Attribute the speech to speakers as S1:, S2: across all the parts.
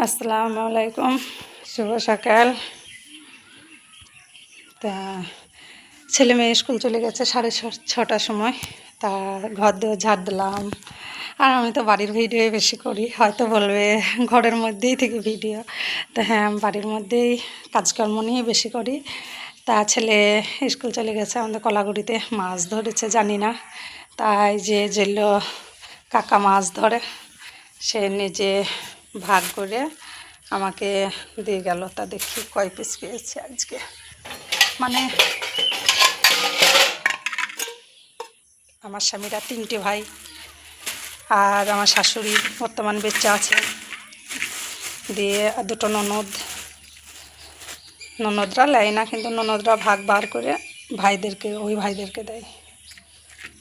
S1: আসসালামু আলাইকুম, শুভ সকাল। তা ছেলে মেয়ে স্কুল চলে গেছে 6:30টার সময়। তা ঘর দিয়ে ঝাড় দিলাম। আর আমি তো বাড়ির ভিডিও বেশি করি, হয়তো বলবে ঘরের মধ্যেই থেকে ভিডিও। তা হ্যাঁ, আমি বাড়ির মধ্যেই কাজকর্ম নিয়ে বেশি করি। তা ছেলে স্কুল চলে গেছে, আমাদের কলাগুড়িতে মাছ ধরেছে জানি না। তাই যে যেগুলো কাকা মাছ ধরে সে নিজে ভাগ করে আমাকে দিয়ে গেল। তা দেখি কয় পিস পেয়েছি আজকে। মানে আমার স্বামীরা 3টে ভাই, আর আমার শাশুড়ি বর্তমান বেঁচে আছে, দিয়ে 2টো ননদরা নেয় না, কিন্তু ননদরা ভাগ বার করে ওই ভাইদেরকে দেয়।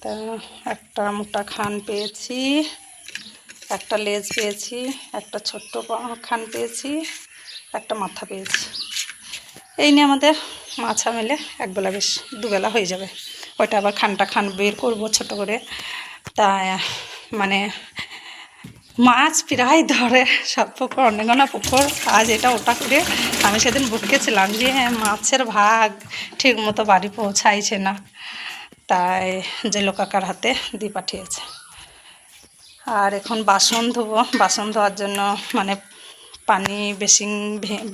S1: তা একটা মোটা খান পেয়েছি, একটা লেজ পেয়েছি, একটা ছোট্ট খান পেয়েছি, একটা মাথা পেয়েছি। এই নিয়ে আমাদের মাছা মেলে একবেলা বেশ দুবেলা হয়ে যাবে। ওইটা আবার খান বের করবো ছোট করে। তা মানে মাছ প্রায় ধরে সব পুকুর, অনেকগুলো পুকুর। আজ এটা ওটা করে আমি সেদিন বকেছিলাম যে মাছের ভাগ ঠিক মতো বাড়ি পৌঁছাইছে না, তাই জেলো কাকার হাতে দিয়ে পাঠিয়েছে। আর এখন বাসন ধোবো। বাসন ধোয়ার জন্য মানে পানি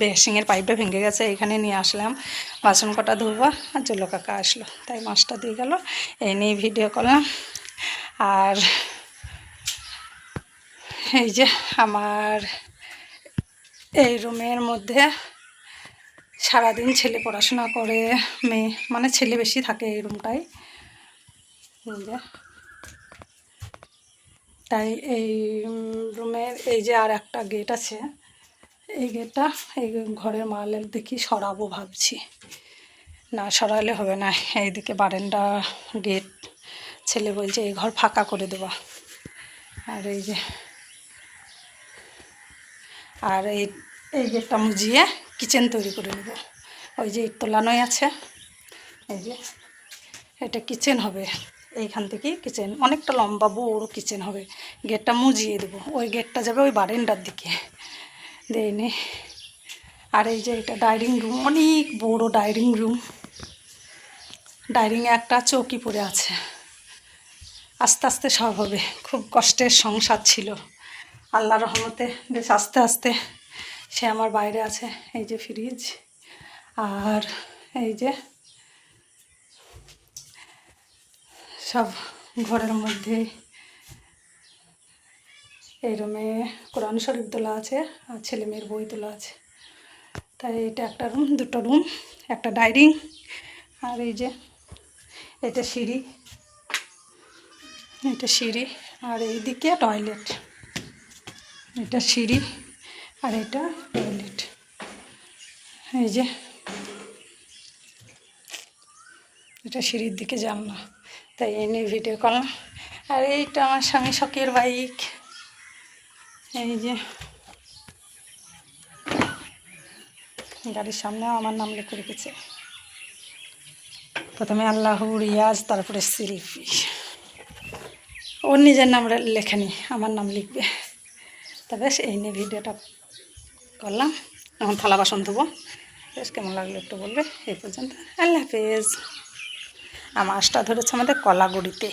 S1: বেসিংয়ের পাইপটা ভেঙে গেছে, এখানে নিয়ে আসলাম। বাসন কটা ধোবো, আর জেলো কাকা আসলো, তাই মাছটা দিয়ে গেল। এই নিয়ে ভিডিও করলাম। আর এই যে আমার এই রুমের মধ্যে সারাদিন ছেলে পড়াশোনা করে, মেয়ে মানে ছেলে বেশি থাকে এই রুমটায়। তাই এই রুমের এই যে আর একটা গেট আছে, এই গেটটা এই ঘরের মালের দেখি সরাবো ভাবছি। না সরালে হবে না। এইদিকে বারান্দা গেট ছেলে বলছে এই ঘর ফাঁকা করে দেবা। আর এই যে আর এই গেটটা মুজিয়ে কিচেন তৈরি করে নেব। ওই যে তোলানোই আছে, এই যে এটা কিচেন হবে। এইখান থেকে কিচেন অনেকটা লম্বা বড় কিচেন হবে। গেটটা মুজিয়ে দেবো, ওই গেটটা যাবে ওই বারান্দার দিকে দেয়নি। আর এই যে এটা ডাইনিং রুম, অনেক বড় ডাইনিং রুম। ডাইনিংয়ে একটা চৌকি পড়ে আছে। আস্তে আস্তে সব হবে। খুব কষ্টের সংসার ছিল, আল্লাহর রহমতে বেশ আস্তে আস্তে সে আমার বাইরে আছে। এই যে ফ্রিজ, আর এই যে সব ঘরের মধ্যে। এই রুমে কোরআন শরীফ তোলা আছে, আর ছেলে মেয়ের বই তোলা আছে। তাই এটা একটা রুম, 2টো রুম, একটা ডাইনিং। আর এই যে এটা সিঁড়ি, আর এইদিকে টয়লেট। এটা সিঁড়ি আর এটা টয়লেট। এই যে এটা সিঁড়ির দিকে জানলা। তাই এই নিয়ে ভিডিও করলাম। আর এইটা আমার স্বামী শখের বাইক। এই যে গাড়ির সামনেও আমার নাম লিখে রেখেছে, প্রথমে আল্লাহ রিয়াজ, তারপরে শিল্পী। ওর নিজের নাম লেখেনি, আমার নাম লিখবে। তবে এই নিয়ে ভিডিওটা করলাম। এখন থালা বাসন ধোবো। বেশ কেমন লাগলো একটু বলবে। এই পর্যন্ত, আল্লাহ হাফেজ। মাছটা ধরেছে আমাদের কলাগুড়িতে।